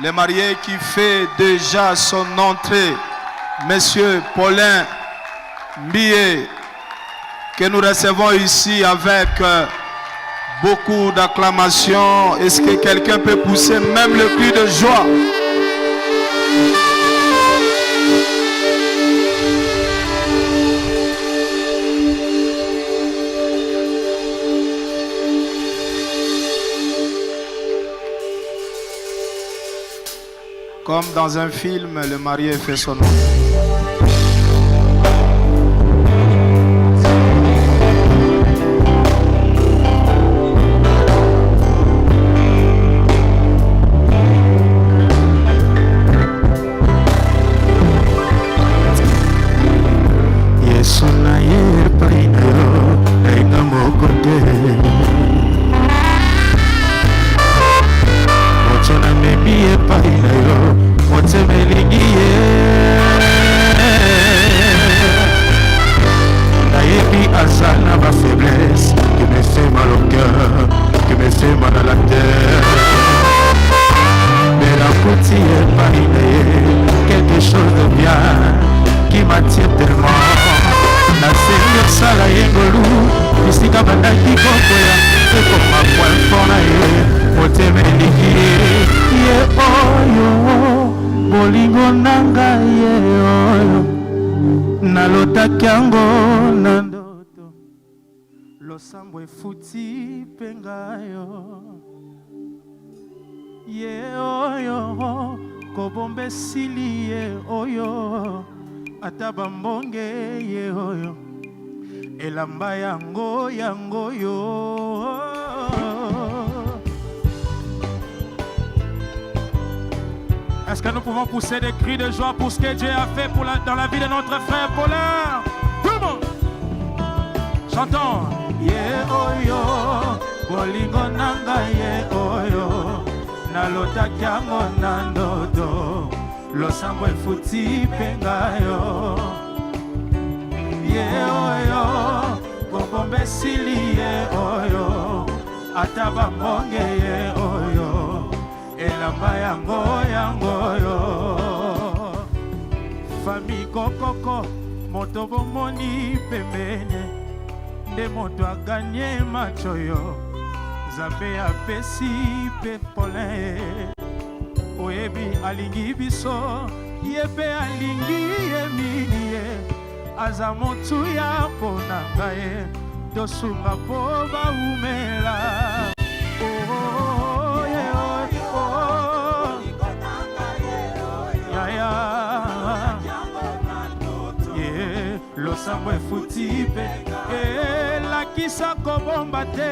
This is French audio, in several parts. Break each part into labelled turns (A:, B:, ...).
A: le marié qui fait déjà son entrée, Monsieur Paulin Mbie, que nous recevons ici avec beaucoup d'acclamations. Est-ce que quelqu'un peut pousser même le cri de joie? Comme dans un film, le marié fait son nom.
B: Losambo efuti pengayo ye oyo kobombe sili ye oyo atabambonge ye oyo elamba yango yango yo. Est-ce que nous pouvons pousser des cris de joie pour ce que Dieu a fait dans la vie de notre frère Paulin? Tout le monde chantons. Ye oyo bolingo nanga ye oyo nalotaki yango na ndoto losambo efuti pengayo ye oyo kobombe sili ye oyo ata bambonge ye oyo elamba yango yango yo. Fami kokoko moto bomoni pembene nde moto aganye macho yo Nzambe apesi pe Paulin oyebi alingi biso ye pe alingi ye mingi ye aza motu ya mpona ngai tosunga po baumela losambo efuti pe elakisa kobomba te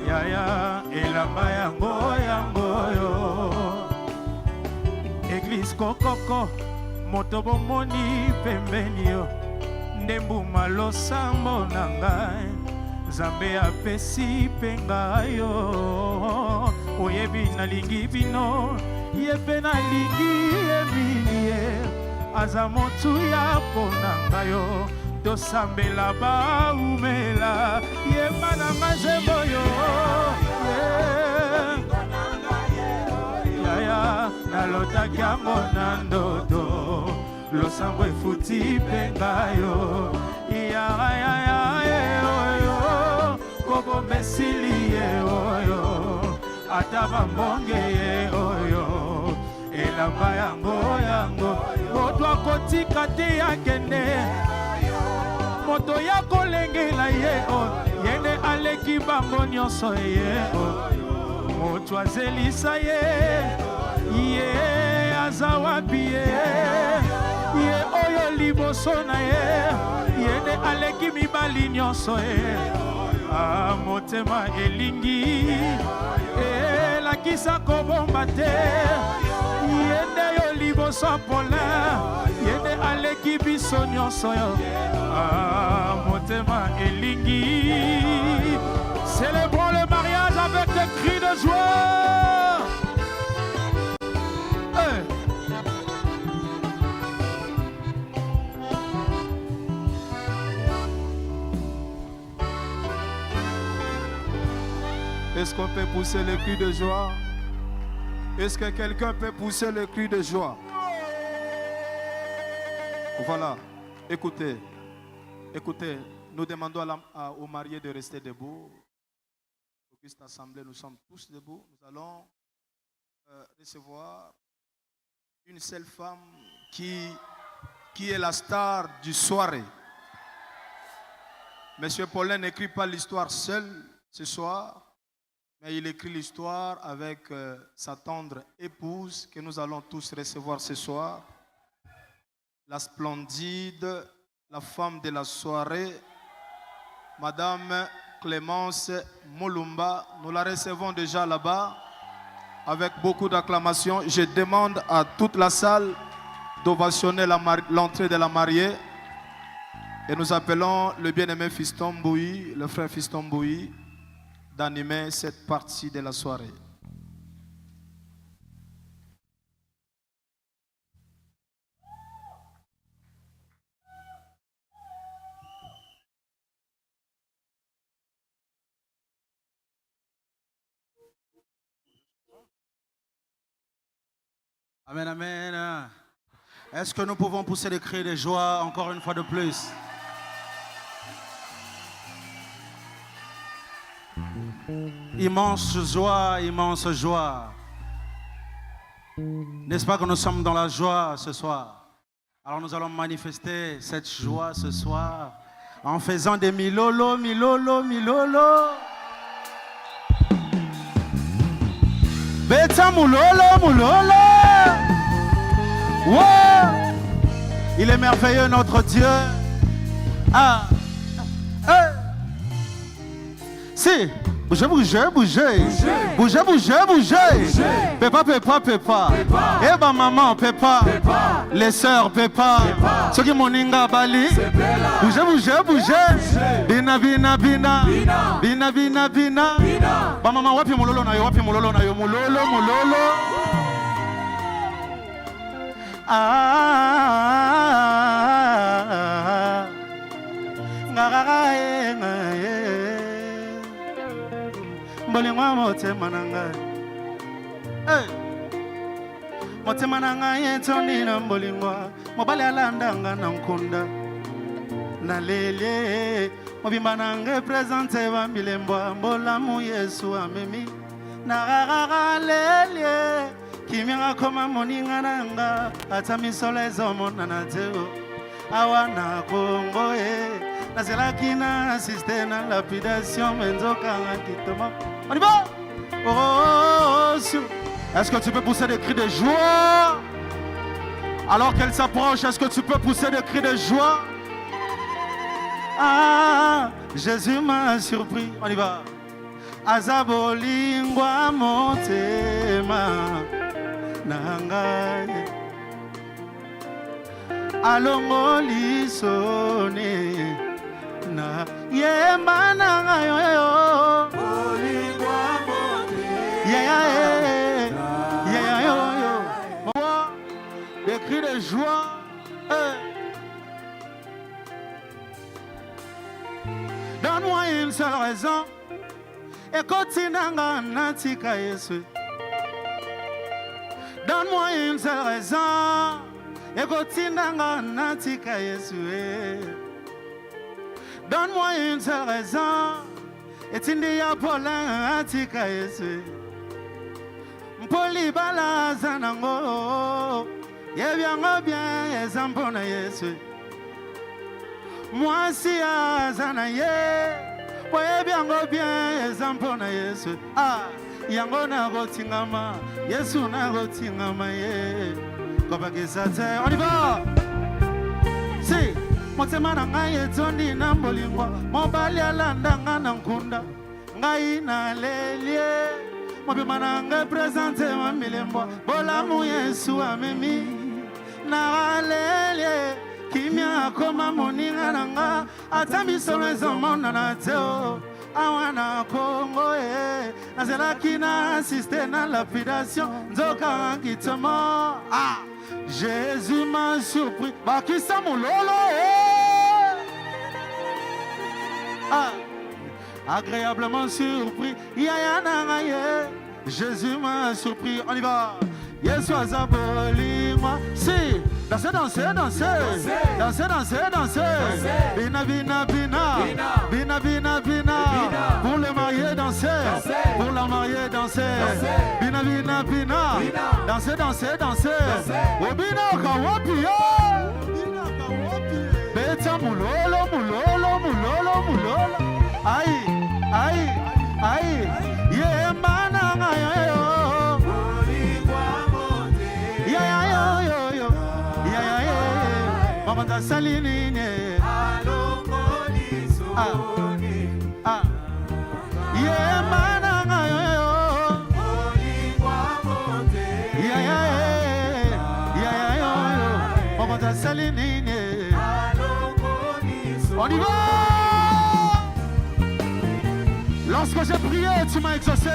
B: yaya elamba yango yango yo. Eglise kokoko moto bomoni pembeni yo nde mbuma losambo na ngai Nzambe apesi penga yo oyebi nalingi bino ye pe nalingi ye mingi ye aza motu ya mpona ngai yo tosambela baumela yemba na mazembo yo yaya nalotaki yango na ndoto losambo efuti penga yo yaya oyo kobombe sili ye oyo ata bambonge ye oyo elamba yango yango moto akotika te akende moto ya kolengela ye oyo yende aleki bango nyonso ye oyo moto azelisa ye aza wapi ye oyo liboso na yende aleki mibali nyonso ye motema elingi elakisa kobomba te yende yo liboso Paulin yende aleki biso nyonso yo motema elingi. Célébrons le mariage avec des cris de joie.
A: Est-ce qu'on peut pousser le cri de joie? Est-ce que quelqu'un peut pousser le cri de joie? Voilà, écoutez, nous demandons aux mariés de rester debout. Auguste Assemblée, nous sommes tous debout. Nous allons recevoir une seule femme qui est la star du soirée. Monsieur Paulin n'écrit pas l'histoire seul ce soir, mais il écrit l'histoire avec sa tendre épouse que nous allons tous recevoir ce soir. La splendide, la femme de la soirée, Madame Clémence Moulumba. Nous la recevons déjà là-bas avec beaucoup d'acclamations. Je demande à toute la salle d'ovationner l'entrée de la mariée. Et nous appelons le bien-aimé Fiston Bouy, le frère Fiston Bouy, d'animer cette partie de la soirée.
C: Amen, amen. Est-ce que nous pouvons pousser des cris de joie encore une fois de plus? Immense joie, immense joie. N'est-ce pas que nous sommes dans la joie ce soir? Alors nous allons manifester cette joie ce soir en faisant des milolo, milolo, milolo. Beta moulolo, moulolo. Wow! Il est merveilleux notre Dieu. Ah! Si! Bougez, bougez, bougez. Bougez, bougez, bougez. Pépa, pépa, pépa. Eh ben maman, pépa. Les sœurs, pépa. Ceux qui moninga bali. Bougez, bougez, bougez. Bina, bina, bina. Bina, bina, bina. Ba maman, wapi mulolo na yo, wapi mulolo na yo. Mulolo, mulolo. Mbolingwa motema na ngai. Motema na ngai etoni na mbolingwa. Mobali alandanga na nkunda. Na lele mobimba na ngai presente wa milembwa. Mbolamu Yesu amemi. Na rara lele kimia koma moninga nanga. Ata misolo ezomona na teo. Awana Congo Nazelaki na assisté na lapidation menzoka kitoma. On y va? Oh, est-ce que tu peux pousser des cris de joie? Alors qu'elle s'approche, est-ce que tu peux pousser des cris de joie? Ah, Jésus m'a surpris. On y va. Azabolingwa motema nangai. Alongoli sone na yemba na ngayo yo olingwa mote yeah yo des cris de joie. Donne-moi une seule raison et continanga natika Yesu. Donne-moi une seule raison et continanga natika Yesu. Donne-moi une seule raison et tindia Paulin natika Yesu. Mpoli bala zanango yebiango bien ezampona Yesu. Moi si azana ye yebiango bien ezampona Yesu. Ah yango na gotingama Yesu na gotingama ye. On y va. Si motema na ngai etondi na mbolingwa mobali alandanga na nkunda ngai na lelie mobima na ngai presente wa milembwa bolamu Yesu amemi na lelie kimia akoma moninga na nga ata misolo ezomona na teo awana Congo nazelaki na assisté na lapidation nzoka kitoma. Ah Jésus m'a surpris. Bakisa mulolo. Ah agréablement surpris. Jésus m'a surpris. On y va. Yesu azaboli moi. Si, dansez, dansez, dansez. Dansez, dansez, dansez. Bina, bina, bina. Bina, bina, bina. Pour le marié, dansez. Pour la mariée, dansez. Bina, bina, bina. Dansez, dansez, dansez. Obina, kawapi. Beta mulolo, mulolo, mulolo, mulolo. Aïe, aïe, aïe. Yemana ngayo. Maman saline Yemana ngayo. Maman saline. On y va. Lorsque j'ai prié, tu m'as exaucé.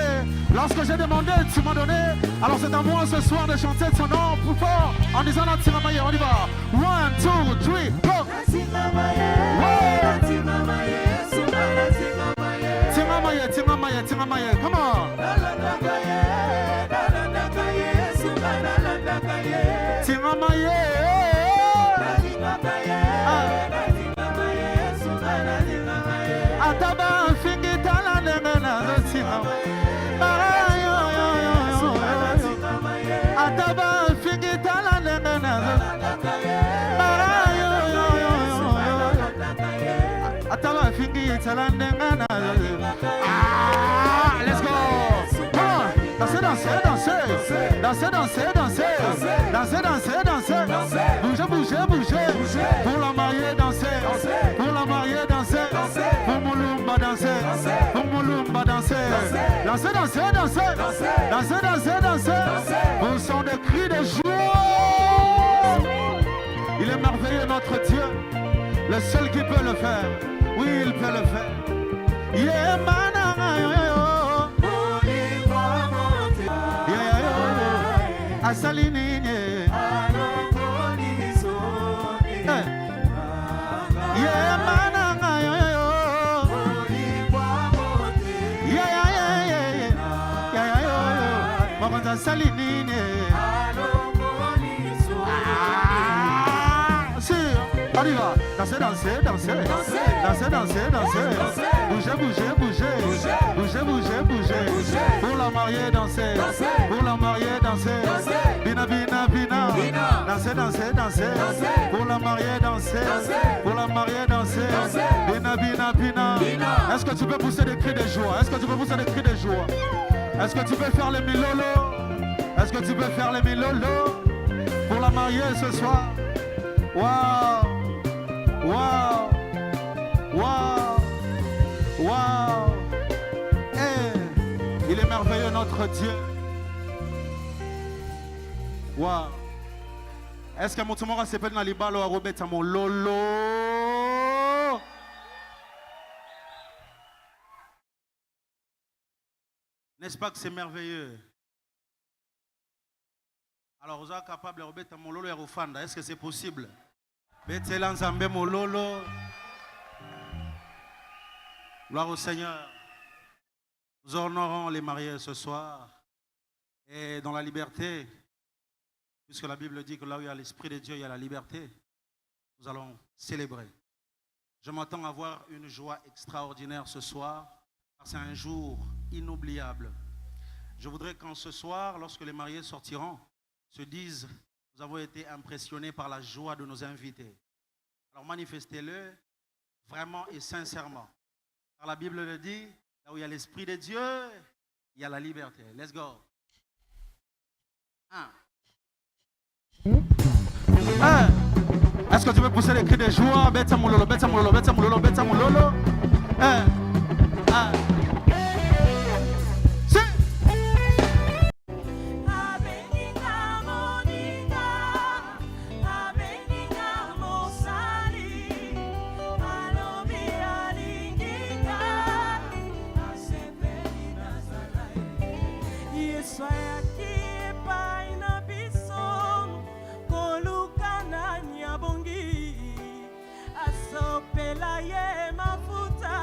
C: Lorsque j'ai demandé, tu m'as donné. Alors c'est à moi ce soir de chanter son nom plus fort en disant la Tiramaye. On y va. 1, 2, 3, go. Tiramaye, Tiramaye, Tiramaye. Come on. Tiramaye. Ataba fingi talane na Tiramaye. Ataba fingi talane na Ataba fingi talane na. Let's go. Come on. Dansez, dansez, dansez. Dansez, dansez, dansez. Dansez, dansez, dansez. Bougez, bougez, bougez. Pour la mariée, dansez. Pour la mariée, dansez. Pour Moulumba, dansez. Pour Moulumba, dansez. Dansez, dansez, dansez. Dansez, dansez, dansez. Vous sont des cris de joie. Il est merveilleux notre Dieu. Le seul qui peut le faire. Oui, il peut le faire. Yeah, man. Asaline. Yeah, man. Maman Saline. Si, on y va. Dansez, dansez, dansez. Dansez, dansez, dansez. Bougez, bougez, bougez. Bougez, bougez, bougez. Pour la mariée, dansez. Pour la mariée, dansez. Bina, bina, bina. Dansez, dansez, dansez. Pour la mariée, dansez. Pour la mariée, dansez. Bina, bina, bina. Est-ce que tu peux pousser des cris de joie? Est-ce que tu peux pousser des cris de joie? Est-ce que tu peux faire les milolo? Est-ce que tu peux faire les milolo? Pour la mariée ce soir. Waouh! Waouh! Waouh! Waouh! Eh! Il est merveilleux notre Dieu. Waouh! Est-ce que mon tumora s'appelle Nalibalo à Robert mon lolo? N'est-ce pas que c'est merveilleux? Alors, vous êtes capable de remettre mon lolo et refanda. Est-ce que c'est possible? Betela Nzambe mon lolo. Gloire au Seigneur. Nous honorons les mariés ce soir. Et dans la liberté, puisque la Bible dit que là où il y a l'Esprit de Dieu, il y a la liberté, nous allons célébrer. Je m'attends à avoir une joie extraordinaire ce soir. C'est un jour inoubliable. Je voudrais qu'en ce soir, lorsque les mariés sortiront, se disent, nous avons été impressionnés par la joie de nos invités. Alors manifestez-le vraiment et sincèrement. Car la Bible le dit, là où il y a l'Esprit de Dieu, il y a la liberté. Let's go. Est-ce que tu veux pousser les cris de joie? Beta moulolo, beta moulolo, beta moulolo, beta moulolo.
D: Pela ye mafuta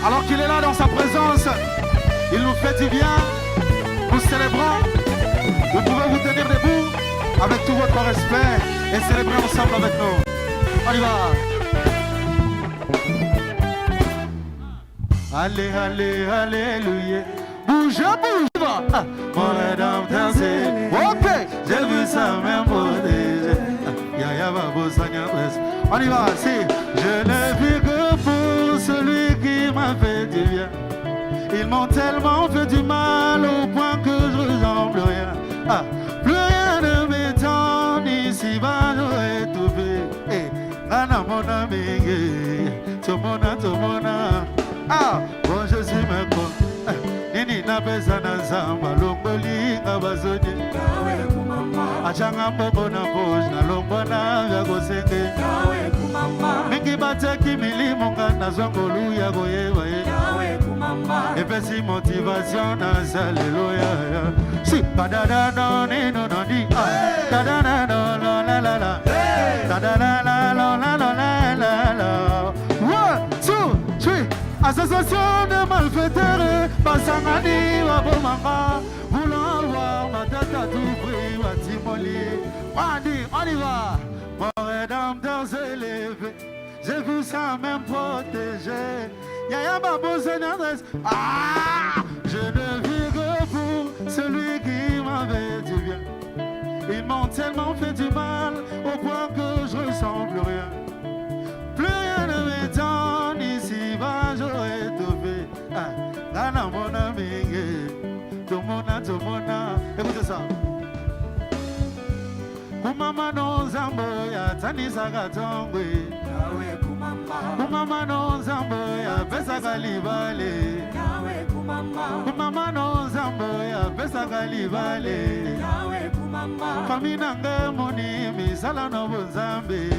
C: Alors qu'il est là dans sa présence, il nous fait du bien. Nous célébrons. Vous pouvez vous tenir debout avec tout votre respect et célébrer ensemble avec nous. On y va. Allez, allez, alléluia. Bouge, bouge, va. Mon rédempteur, c'est. Ok, j'ai vu ça même protéger. Yaya va bosser. On y va, si. Je ne vis que pour celui qui m'a fait du bien. Ils m'ont tellement fait du mal au point que je ressemble rien. Ah, plus rien ne m'étonne ici, va j'aurais étouffé. Eh, nana mon ami, tomona. Ah, bon je suis meko. Nini na pesa na zamba, longoli ngabazoni. Achanga mboko na bosh, na longona vya gosenge. Mingi bateki milimo ngana zongolu ya goyeva ye. Epesi motivation na zaleluya. Si badada no ni no no ni. Badada no no la la la. Badada la la la la la la. 1, 2, 3. Association de malfaiteurs, Bassangani Wabomanga, voulant voir ma tête à tout prix, Watimoli. On y va. Mon rédempteur s'est levé, j'ai vu ça même protégé. Yaya Babo Sénadresse. Ah, je ne vis que pour celui qui m'avait du bien. Ils m'ont tellement fait du mal au point que je ressemble rien. Plus rien ne m'étonne ici, va j'aurais étouffé. Ah, Nana mon ami, Tomona. Écoutez ça. Kumama no zambo ya tanisa katongwe. Kumama no zambo ya pesa kalibale. Mama no nzambe ya pesa kalibale Fami nange moni mizala na bonzambe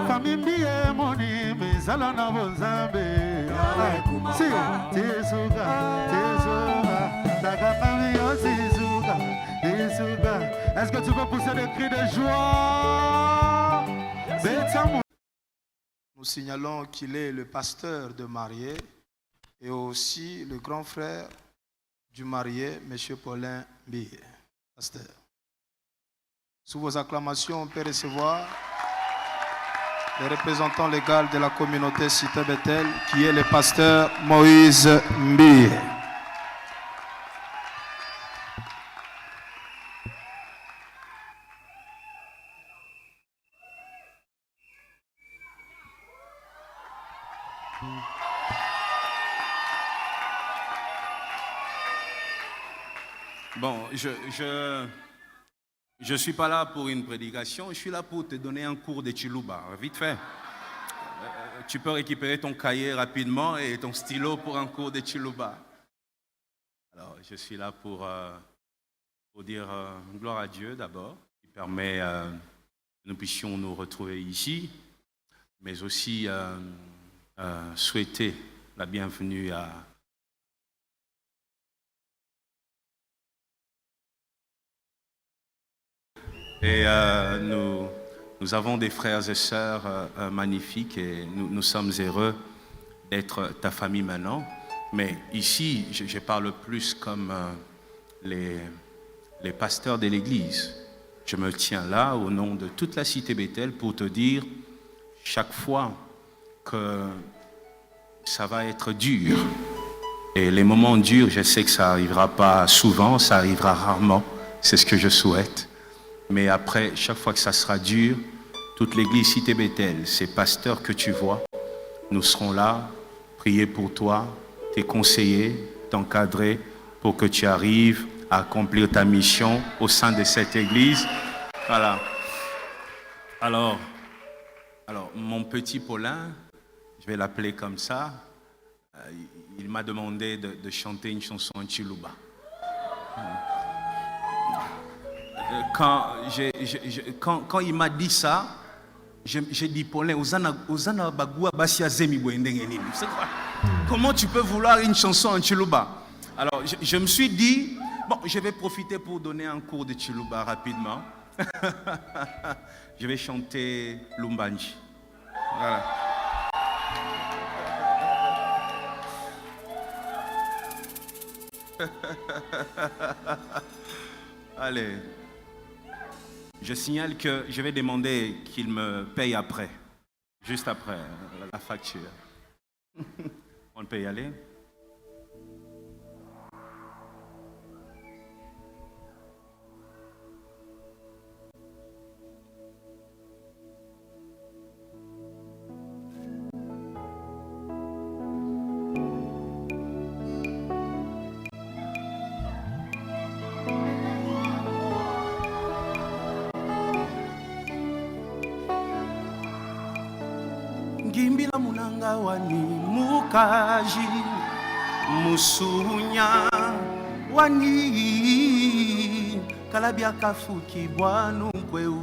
C: Fami mbiye moni mizala na bonzambe Si, tesuga, Daga fami yo tesuga, Est-ce que tu peux pousser des cris de joie?
A: Nous signalons qu'il est le pasteur de marié et aussi le grand frère du marié, M. Paulin Mbie. Pasteur. Sous vos acclamations, on peut recevoir le représentant légal de la communauté Cité Bethel, qui est le pasteur Moïse Mbie.
D: Bon, je suis pas là pour une prédication, je suis là pour te donner un cours de Chiluba, vite fait. Tu peux récupérer ton cahier rapidement et ton stylo pour un cours de Chiluba. Alors, je suis là pour dire gloire à Dieu d'abord, qui permet que nous puissions nous retrouver ici, mais aussi souhaiter la bienvenue à Et nous avons des frères et sœurs magnifiques et nous sommes heureux d'être ta famille maintenant. Mais ici, je parle plus comme les pasteurs de l'Église. Je me tiens là au nom de toute la cité Bethel pour te dire chaque fois que ça va être dur. Et les moments durs, je sais que ça n'arrivera pas souvent, ça arrivera rarement. C'est ce que je souhaite. Mais après, chaque fois que ça sera dur, toute l'église Cité Bethel, ces pasteurs que tu vois, nous serons là, prier pour toi, te conseiller, t'encadrer pour que tu arrives à accomplir ta mission au sein de cette église. Voilà. Alors, mon petit Paulin, je vais l'appeler comme ça, il m'a demandé de chanter une chanson en Chiluba. Quand il m'a dit ça, j'ai dit Paulin, comment tu peux vouloir une chanson en Chiluba? Alors je me suis dit, bon, je vais profiter pour donner un cours de Chiluba rapidement. Je vais chanter Lumbanji. Voilà. Allez. Je signale que je vais demander qu'il me paye après, juste après la facture. On peut y aller? Gimbila munanga wani mukaji musunya wani kalabia kafuki bwanu kweu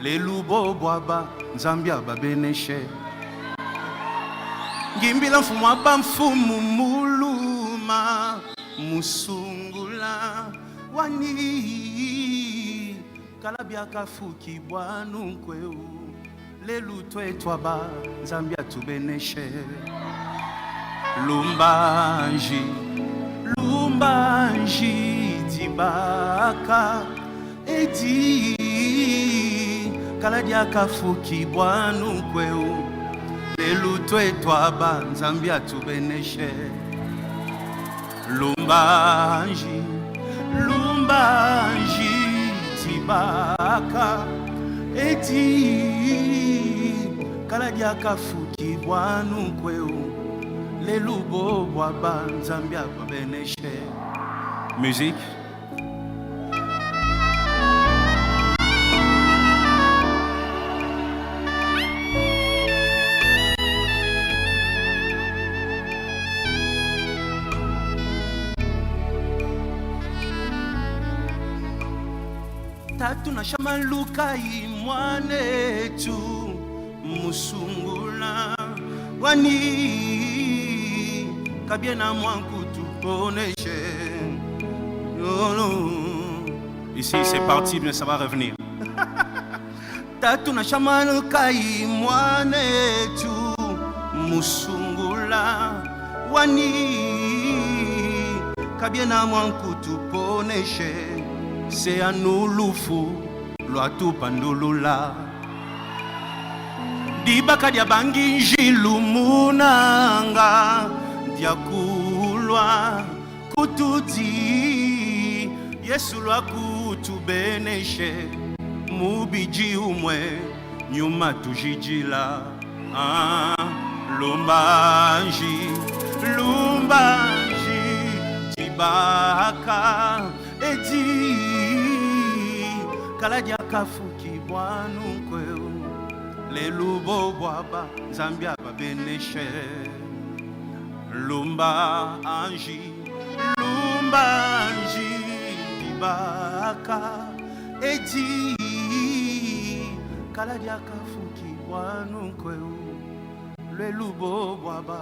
D: lelubo bwaba nzambia babeneshe gimbila mfumu aba mfumu muluma musungula wani kalabia kafuki bwanu kweu lelu twetwaba nzambia tubeneshe lumbanji dibaka edi kaladia kafuki bwanu kweu lelu twetwaba nzambia tubeneshe lumbanji dibaka edi kaladia kafuki bwanu kweu lelubo bwaba nzambia babeneshe. Musique. tatu na shama lukai mwanetu musungula wani kabiena mwankutu poneche. Ici c'est parti mais ça va revenir. Tatu na shama lukai mwanetu musungula wani kabiena mwankutu poneche. C'est à nous l'oufou, l'ouatou pandouloula. Dibaka diabangi jilumunanga, diakulwa kututi, Yesu lwa kutu beneche, mubiji umwe, nyuma tujijila. Lumbanji, lumbanji, dibaka, edi. Kaladia kafuki bwanu kweu lelubo bwaba Zambia babeneshe. Lumba anji dibaka edi. Kaladia kafuki bwanu kweu lelubo bwaba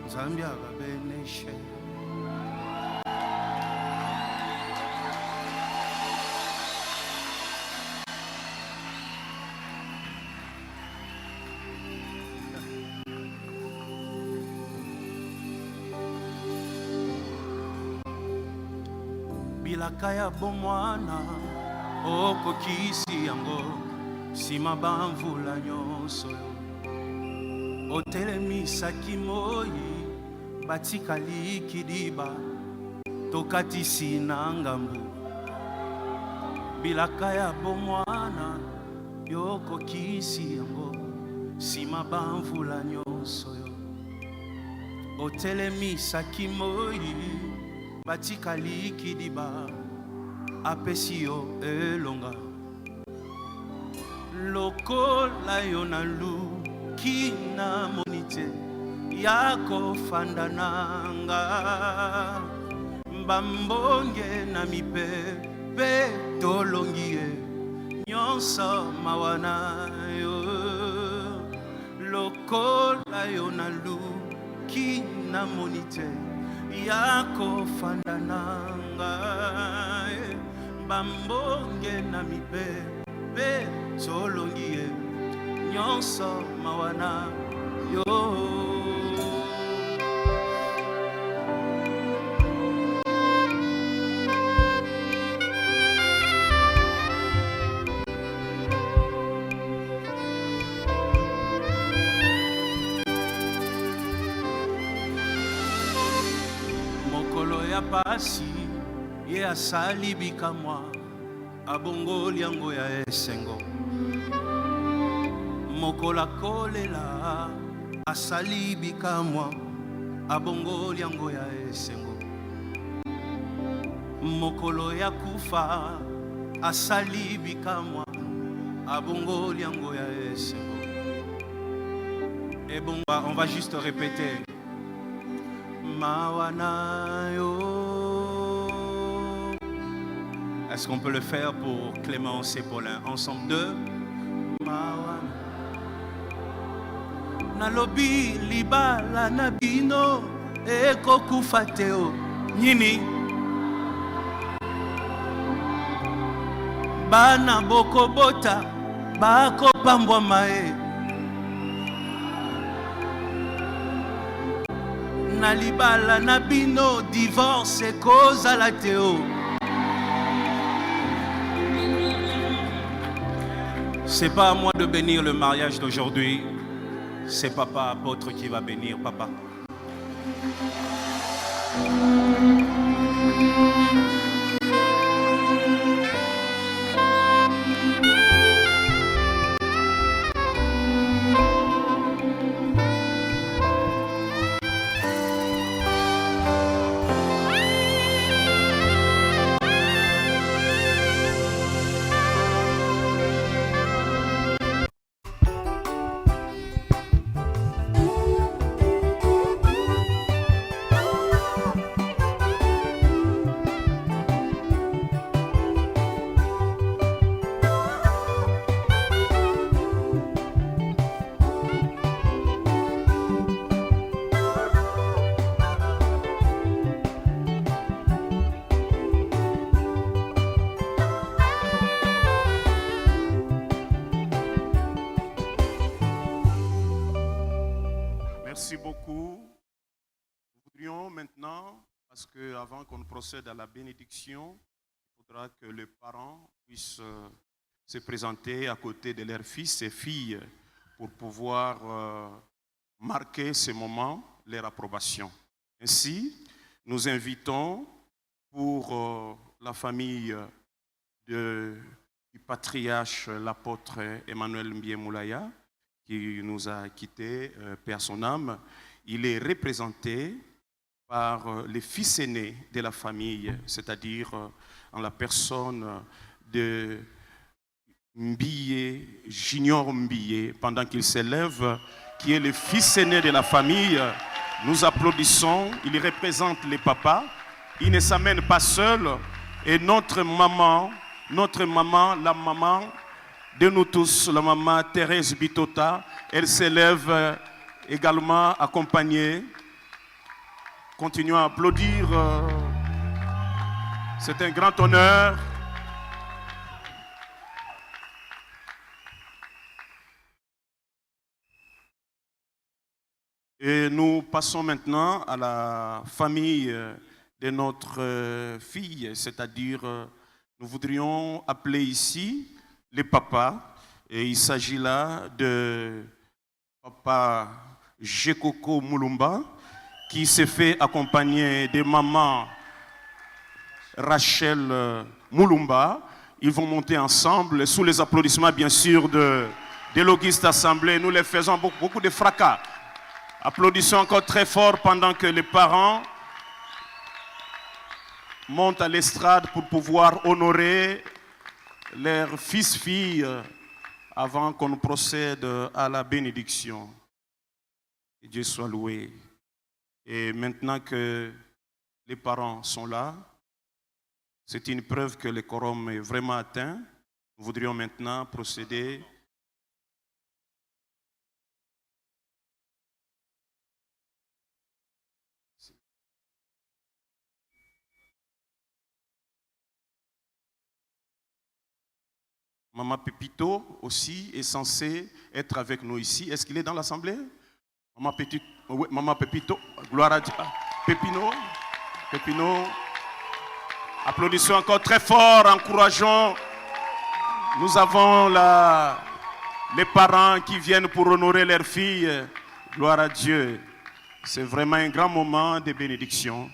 D: Zambia babeneshe. Bilakaya bomwana okokisi yango sima bamvula nyonso otelemisaki moi batikali kidiba tokatisi na ngambu. Bilakaya bomwana yokokisi yango sima bamvula nyonso otelemisaki moi batikali kidiba apesi yo elonga. Lokola yo na luki na monite yako fandananga. Mbambonge na mipepe tolongie nyonso mawana yo. Lokola yo na luki na monite yako fandananga. Bambonge na mipepe tolongie nyonso mawana yo. Pasi ye asali bikamwa abongoli yango ya esengo. Mokola kolela asali bikamwa abongoli yango ya esengo. Mokolo ya kufa asali bikamwa abongoli yango ya esengo. Et bon, on va juste répéter. Mawanayo. Est-ce qu'on peut le faire pour Clémence et Paulin? Ensemble, deux. Mawana. Nalobi libala nabino eko kufateo. Nini? Bana boko bota bako pambwa mae. Nalibala nabino divorce cause à la théo. C'est pas à moi de bénir le mariage d'aujourd'hui, c'est papa apôtre qui va bénir. Papa.
A: Merci beaucoup. Nous voudrions maintenant, parce qu'avant qu'on procède à la bénédiction, il faudra que les parents puissent se présenter à côté de leurs fils et filles pour pouvoir marquer ce moment, leur approbation. Ainsi, nous invitons pour la famille du patriarche, l'apôtre Emmanuel Mbie Moulaya, qui nous a quittés, paix à son âme. Il est représenté par les fils aînés de la famille, c'est-à-dire en la personne de Mbie, Junior Mbie, pendant qu'il s'élève, qui est le fils aîné de la famille. Nous applaudissons, il représente les papas, il ne s'amène pas seul, et notre maman, la maman de nous tous, la maman Thérèse Bitota, elle s'élève également accompagnée. Continuons à applaudir, c'est un grand honneur. Et nous passons maintenant à la famille de notre fille, c'est-à-dire nous voudrions appeler ici les papas. Et il s'agit là de papa Jekoko Moulumba, qui s'est fait accompagner de maman Rachel Moulumba. Ils vont monter ensemble sous les applaudissements bien sûr de l'Auguste Assemblée. Nous les faisons beaucoup de fracas. Applaudissons encore très fort pendant que les parents montent à l'estrade pour pouvoir honorer leurs fils-filles avant qu'on procède à la bénédiction. Que Dieu soit loué. Et maintenant que les parents sont là, c'est une preuve que le quorum est vraiment atteint. Nous voudrions maintenant procéder . Maman Pépito aussi est censé être avec nous ici. Est-ce qu'il est dans l'assemblée? Maman Pépito, gloire à Dieu. Pépino. Applaudissons encore très fort, encourageons. Nous avons les parents qui viennent pour honorer leurs filles. Gloire à Dieu. C'est vraiment un grand moment de bénédiction.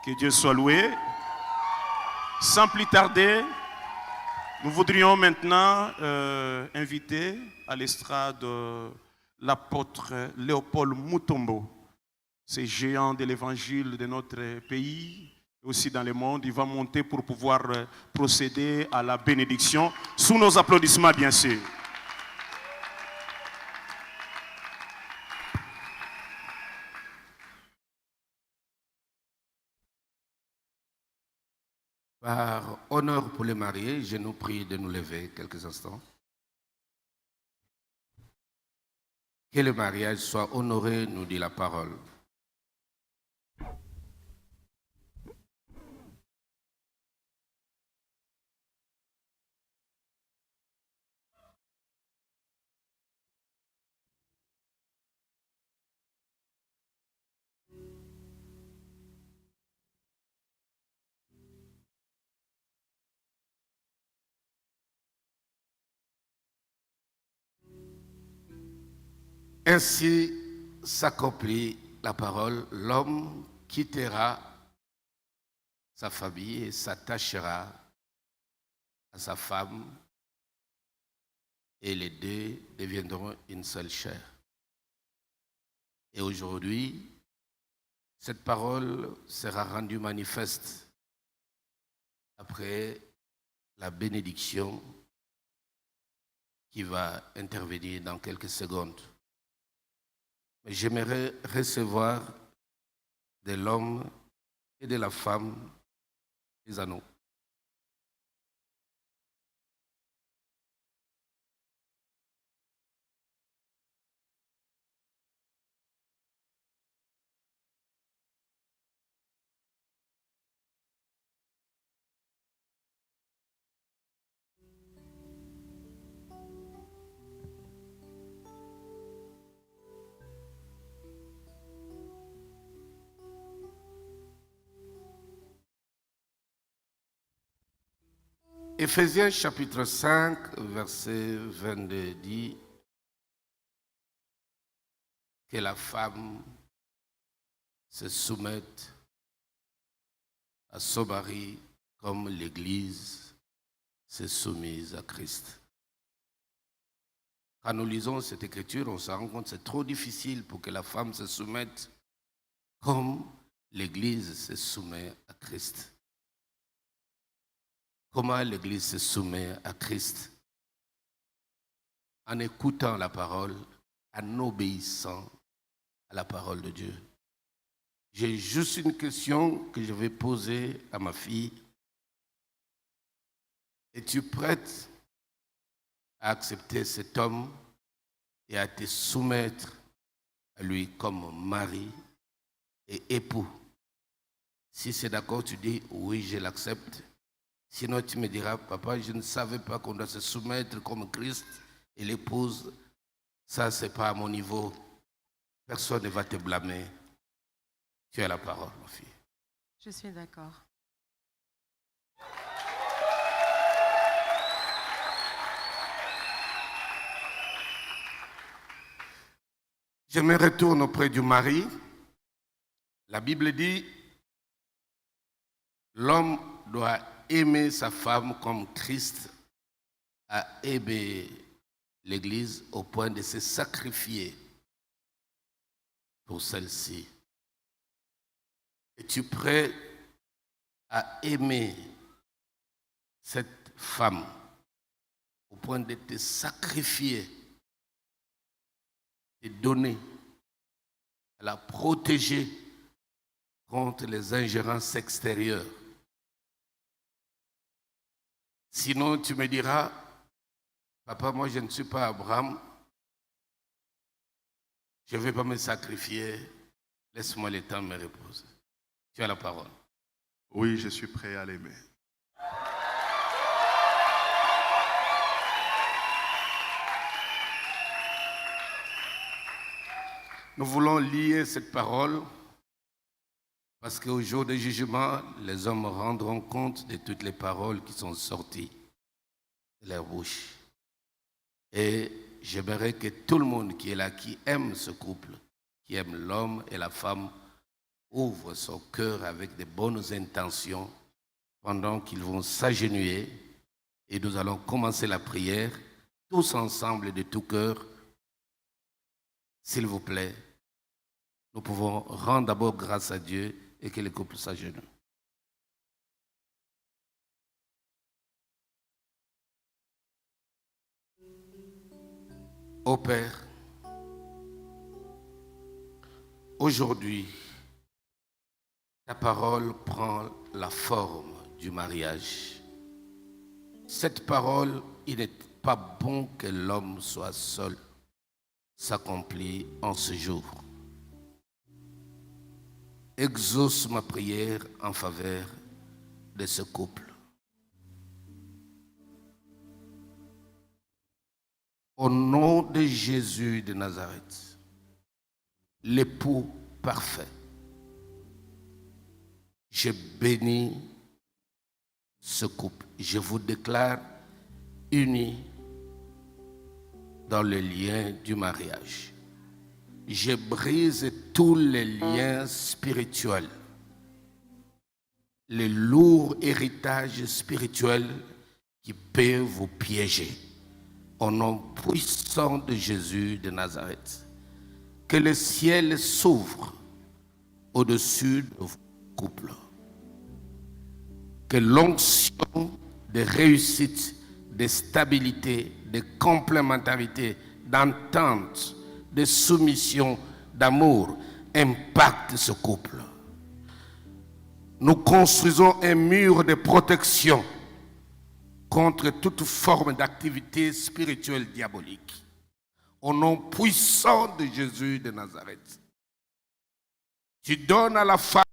A: Que Dieu soit loué. Sans plus tarder, nous voudrions maintenant inviter à l'estrade l'apôtre Léopold Mutombo, ce géant de l'évangile de notre pays, aussi dans le monde. Il va monter pour pouvoir procéder à la bénédiction, sous nos applaudissements bien sûr.
E: Par honneur pour les mariés, je nous prie de nous lever quelques instants. Que le mariage soit honoré, nous dit la parole. Ainsi s'accomplit la parole, l'homme quittera sa famille et s'attachera à sa femme et les deux deviendront une seule chair. Et aujourd'hui, cette parole sera rendue manifeste après la bénédiction qui va intervenir dans quelques secondes. J'aimerais recevoir de l'homme et de la femme les anneaux. Éphésiens chapitre 5, verset 22 dit que la femme se soumette à son mari comme l'Église s'est soumise à Christ. Quand nous lisons cette écriture, on se rend compte que c'est trop difficile pour que la femme se soumette comme l'Église se soumet à Christ. Comment l'Église se soumet à Christ? En écoutant la parole, en obéissant à la parole de Dieu. J'ai juste une question que je vais poser à ma fille. Es-tu prête à accepter cet homme et à te soumettre à lui comme mari et époux? Si c'est d'accord, tu dis oui, je l'accepte. Sinon, tu me diras, papa, je ne savais pas qu'on doit se soumettre comme Christ et l'épouse. Ça, ce n'est pas à mon niveau. Personne ne va te blâmer. Tu as la parole, ma fille.
F: Je suis d'accord.
E: Je me retourne auprès du mari. La Bible dit, l'homme doit aimer sa femme comme Christ a aimé l'Église au point de se sacrifier pour celle-ci. Es-tu prêt à aimer cette femme au point de te sacrifier, de donner, à la protéger contre les ingérences extérieures? Sinon, tu me diras, papa, moi je ne suis pas Abraham, je ne vais pas me sacrifier, laisse-moi le temps de me reposer. Tu as la parole.
G: Oui, je suis prêt à l'aimer.
E: Nous voulons lier cette parole parce qu'au jour du jugement, les hommes rendront compte de toutes les paroles qui sont sorties de leur bouche. Et j'aimerais que tout le monde qui est là, qui aime ce couple, qui aime l'homme et la femme, ouvre son cœur avec de bonnes intentions pendant qu'ils vont s'agenouiller et nous allons commencer la prière tous ensemble de tout cœur. S'il vous plaît, nous pouvons rendre d'abord grâce à Dieu et que le couple s'agenouille. Ô Père, aujourd'hui, ta parole prend la forme du mariage. Cette parole, il n'est pas bon que l'homme soit seul, s'accomplit en ce jour. Exauce ma prière en faveur de ce couple. Au nom de Jésus de Nazareth, l'époux parfait, je bénis ce couple. Je vous déclare unis dans le lien du mariage. Je brise tous les liens spirituels, les lourds héritages spirituels qui peuvent vous piéger. Au nom puissant de Jésus de Nazareth, que le ciel s'ouvre au-dessus de vos couples. Que l'onction de réussite, de stabilité, de complémentarité, d'entente, de soumission, d'amour impacte ce couple. Nous construisons un mur de protection contre toute forme d'activité spirituelle diabolique. Au nom puissant de Jésus de Nazareth. Tu donnes à la femme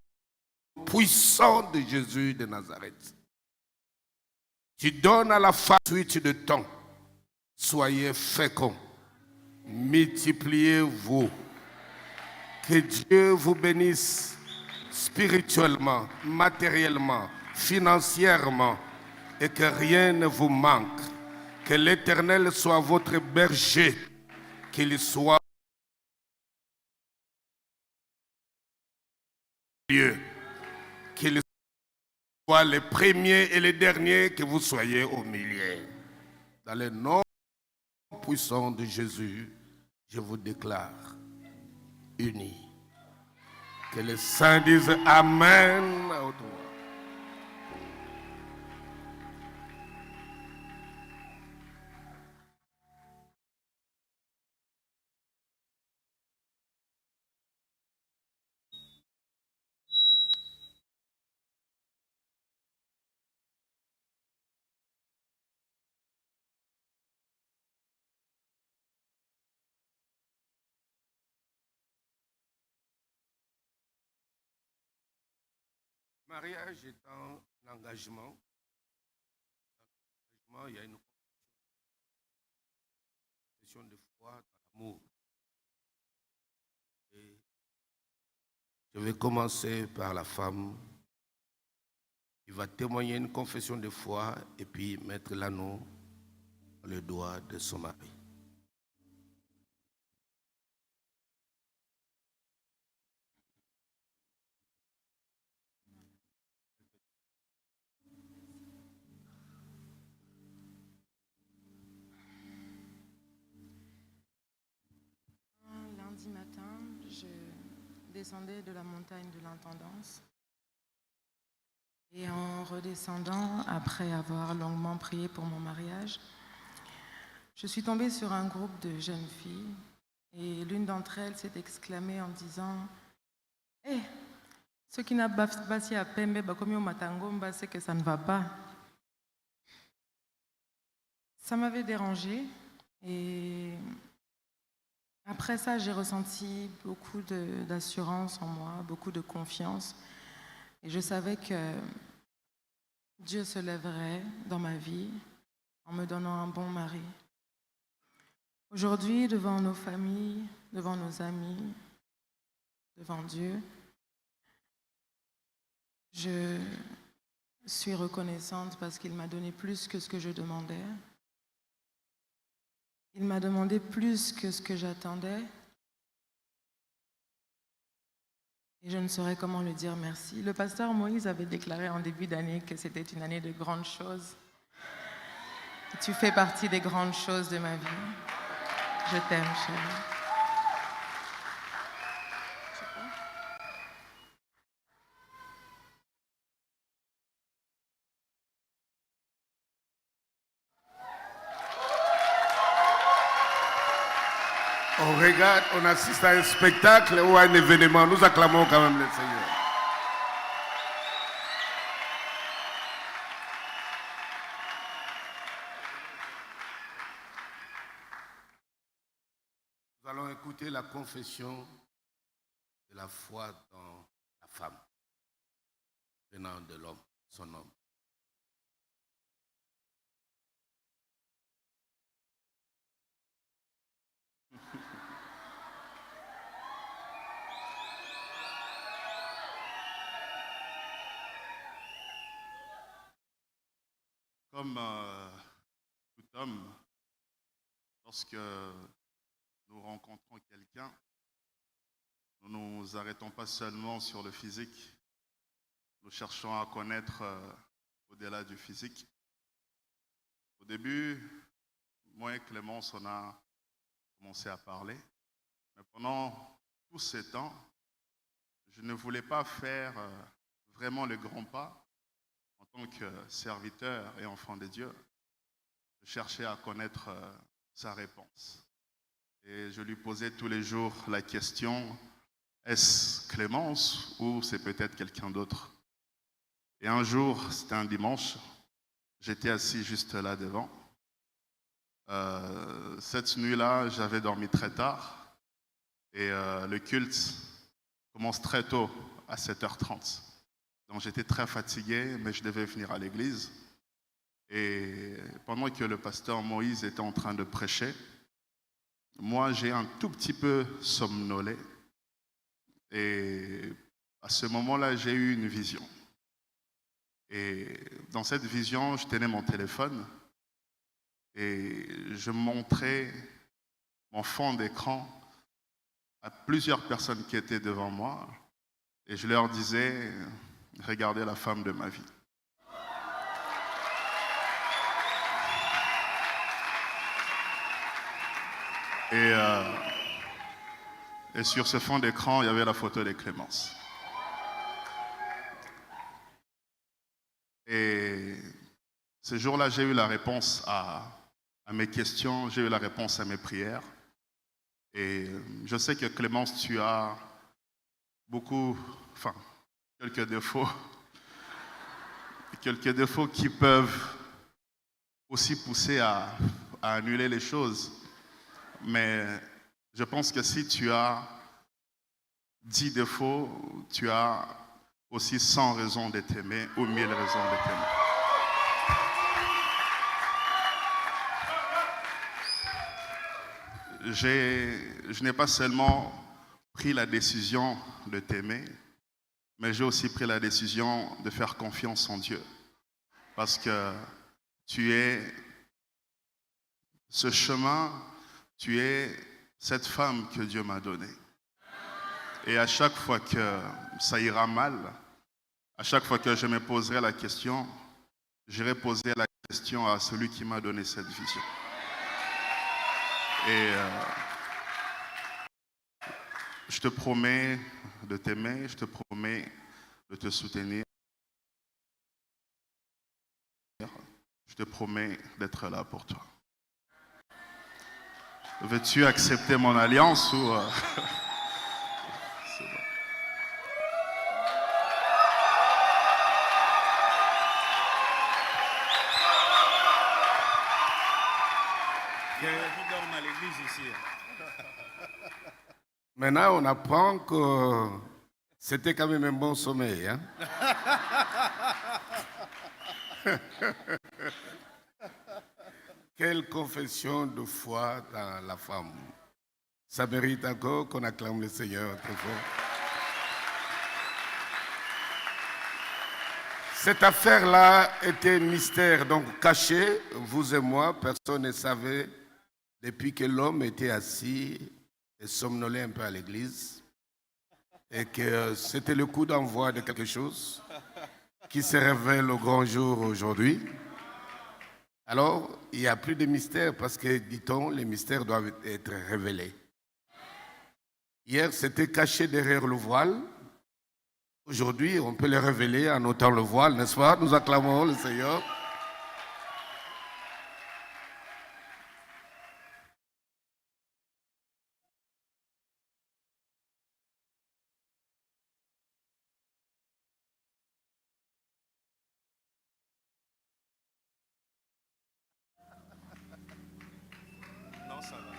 E: puissant de Jésus de Nazareth. Tu donnes à la femme suite de temps. Soyez féconds. Multipliez-vous. Que Dieu vous bénisse spirituellement, matériellement, financièrement et que rien ne vous manque. Que l'Éternel soit votre berger, qu'il soit Dieu, qu'il soit les premiers et les derniers, que vous soyez au milieu. Dans le nom puissant de Jésus, je vous déclare unis. Que les saints disent Amen à haute voix. Le mariage est un engagement. Il y a une confession de foi dans l'amour. Et je vais commencer par la femme qui va témoigner une confession de foi et puis mettre l'anneau dans le doigt de son mari.
F: Lundi matin, je descendais de la montagne de l'Intendance. Et en redescendant, après avoir longuement prié pour mon mariage, je suis tombée sur un groupe de jeunes filles. Et l'une d'entre elles s'est exclamée en disant « Hé, ce qui n'a pas passé à Pembe, comme au Matangomba, c'est que ça ne va pas. » Ça m'avait dérangée. Et après ça, j'ai ressenti beaucoup d'assurance en moi, beaucoup de confiance. Et je savais que Dieu se lèverait dans ma vie en me donnant un bon mari. Aujourd'hui, devant nos familles, devant nos amis, devant Dieu, je suis reconnaissante parce qu'il m'a donné plus que ce que je demandais. Il m'a demandé plus que ce que j'attendais. Et je ne saurais comment le dire merci. Le pasteur Moïse avait déclaré en début d'année que c'était une année de grandes choses. Et tu fais partie des grandes choses de ma vie. Je t'aime, chérie.
E: On regarde, on assiste à un spectacle ou à un événement. Nous acclamons quand même le Seigneur. Nous allons écouter la confession de la foi dans la femme, venant de l'homme, son homme.
G: Comme tout homme, lorsque nous rencontrons quelqu'un, nous ne nous arrêtons pas seulement sur le physique. Nous cherchons à connaître au-delà du physique. Au début, moi et Clémence, on a commencé à parler. Mais pendant tout ce temps, je ne voulais pas faire vraiment le grand pas. En tant que serviteur et enfant de Dieu, je cherchais à connaître sa réponse. Et je lui posais tous les jours la question, est-ce Clémence ou c'est peut-être quelqu'un d'autre? Et un jour, c'était un dimanche, j'étais assis juste là devant. Cette nuit-là, j'avais dormi très tard et le culte commence très tôt, à 7h30. Donc j'étais très fatigué, mais je devais venir à l'église. Et pendant que le pasteur Moïse était en train de prêcher, moi j'ai un tout petit peu somnolé. Et à ce moment-là, j'ai eu une vision. Et dans cette vision, je tenais mon téléphone et je montrais mon fond d'écran à plusieurs personnes qui étaient devant moi et je leur disais, regardez la femme de ma vie. Et sur ce fond d'écran, il y avait la photo de Clémence. Et ce jour-là, j'ai eu la réponse à mes questions, j'ai eu la réponse à mes prières. Et je sais que Clémence, tu as quelques défauts qui peuvent aussi pousser à annuler les choses. Mais je pense que si tu as 10 défauts, tu as aussi 100 raisons de t'aimer ou 1000 raisons de t'aimer. Je n'ai pas seulement pris la décision de t'aimer, mais j'ai aussi pris la décision de faire confiance en Dieu. Parce que tu es ce chemin, tu es cette femme que Dieu m'a donnée. Et à chaque fois que ça ira mal, à chaque fois que je me poserai la question, j'irai poser la question à celui qui m'a donné cette vision. Et je te promets de t'aimer, je te promets de te soutenir. Je te promets d'être là pour toi. Veux-tu accepter mon alliance ou... C'est bon.
E: À l'église ici. Maintenant, on apprend que c'était quand même un bon sommeil. Hein? Quelle confession de foi dans la femme. Ça mérite encore qu'on acclame le Seigneur très fort. Cette affaire-là était mystère, donc caché, vous et moi, personne ne savait depuis que l'homme était assis et somnolait un peu à l'église et que c'était le coup d'envoi de quelque chose qui se révèle au grand jour aujourd'hui. Alors, il n'y a plus de mystère parce que, dit-on, les mystères doivent être révélés. Hier, c'était caché derrière le voile. Aujourd'hui, on peut les révéler en ôtant le voile, n'est-ce pas? Nous acclamons le Seigneur.
D: Non, ça va.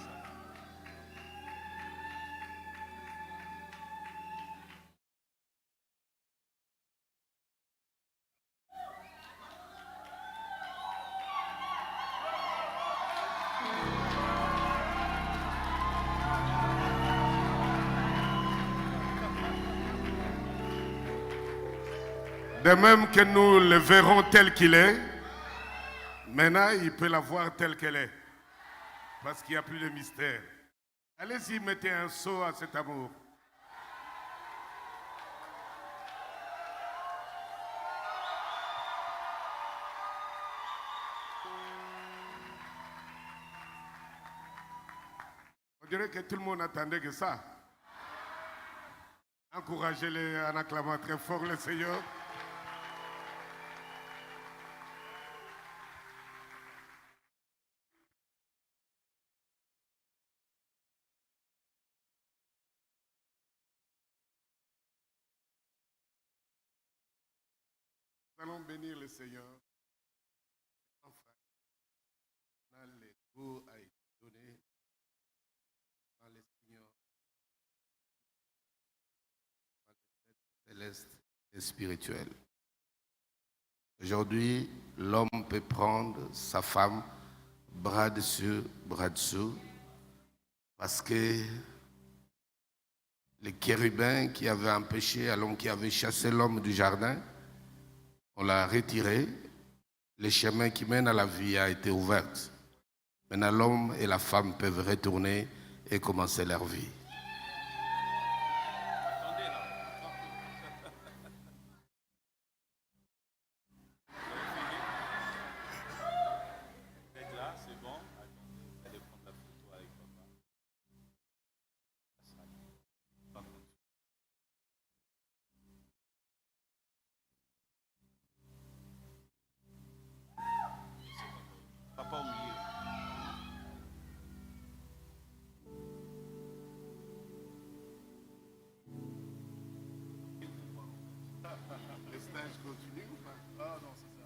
E: De même que nous le verrons tel qu'il est, maintenant il peut la voir telle qu'elle est. Parce qu'il n'y a plus de mystère. Allez-y, mettez un sceau à cet amour. On dirait que tout le monde attendait que ça. Encouragez-les en acclamant très fort le Seigneur. Nous allons bénir le Seigneur. Enfin, le goût a été donné par le Seigneur, par le céleste et spirituel. Aujourd'hui, l'homme peut prendre sa femme bras dessus, bras dessous, parce que les chérubins qui avaient empêché à l'homme, qui avait chassé l'homme du jardin, On l'a retiré. Le chemin qui mène à la vie a été ouvert. Maintenant, l'homme et la femme peuvent retourner et commencer leur vie.
G: Papa au milieu. Le stage continue ou pas? Ah non, c'est ça.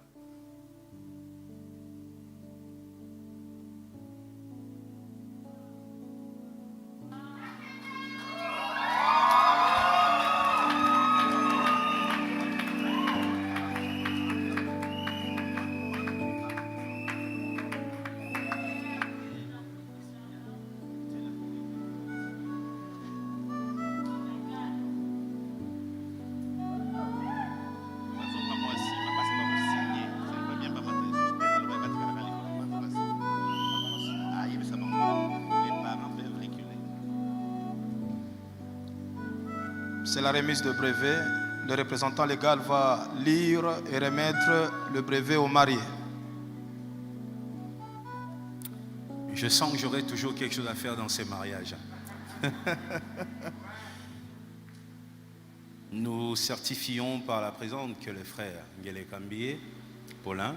A: C'est la remise de brevet. Le représentant légal va lire et remettre le brevet au marié.
D: Je sens que j'aurai toujours quelque chose à faire dans ces mariages. Nous certifions par la présence que le frère Ngele Kambie, Paulin,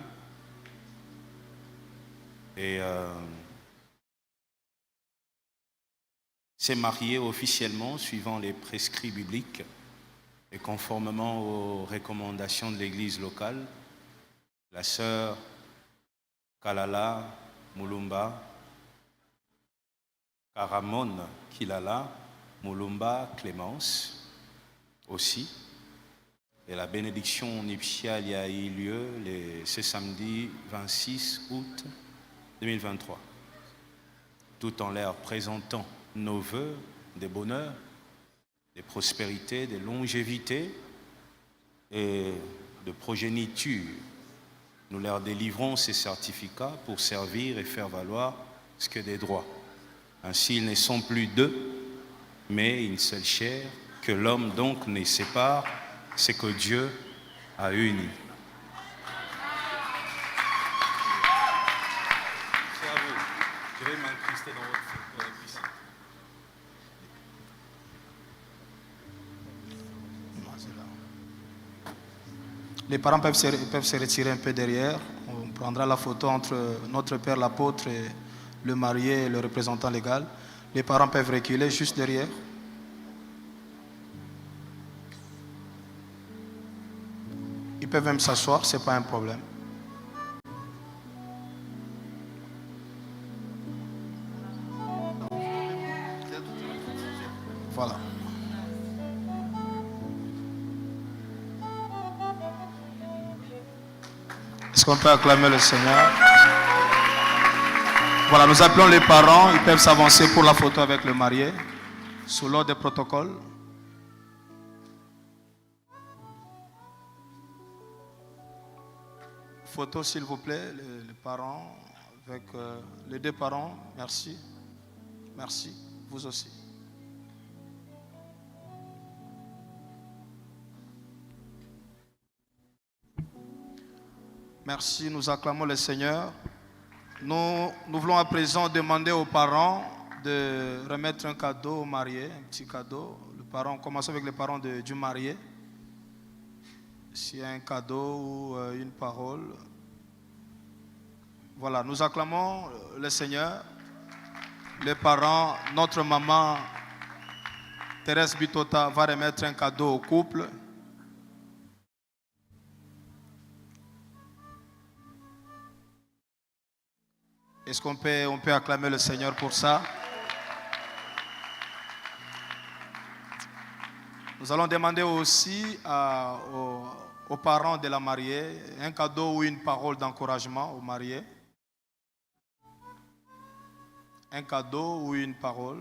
D: s'est marié officiellement suivant les prescrits bibliques et conformément aux recommandations de l'église locale. La sœur Kalala Mulumba Karamon Kilala Mulumba Clémence aussi. Et la bénédiction nuptiale y a eu lieu ce samedi 26 août 2023. Tout en leur présentant nos vœux de bonheur, de prospérité, de longévité et de progéniture. Nous leur délivrons ces certificats pour servir et faire valoir ce que des droits. Ainsi, ils ne sont plus deux, mais une seule chair, que l'homme donc ne sépare, c'est que Dieu a uni. C'est à vous. Je vais m'incruster dans votre piscine.
A: Les parents peuvent se retirer un peu derrière. On prendra la photo entre notre père l'apôtre et le marié et le représentant légal. Les parents peuvent reculer juste derrière. Ils peuvent même s'asseoir, ce n'est pas un problème. Voilà. Est-ce qu'on peut acclamer le Seigneur? Voilà, nous appelons les parents. Ils peuvent s'avancer pour la photo avec le marié, sous l'ordre des protocoles. Photo, s'il vous plaît, les parents, avec les deux parents. Merci. Merci. Vous aussi. Merci, nous acclamons le Seigneur. Nous voulons à présent demander aux parents de remettre un cadeau au marié, un petit cadeau. Commençons avec les parents du marié. S'il y a un cadeau ou une parole. Voilà, nous acclamons le Seigneur. Les parents, notre maman Thérèse Bitota va remettre un cadeau au couple. Est-ce qu'on peut acclamer le Seigneur pour ça? Nous allons demander aussi aux parents de la mariée un cadeau ou une parole d'encouragement au marié. Un cadeau ou une parole.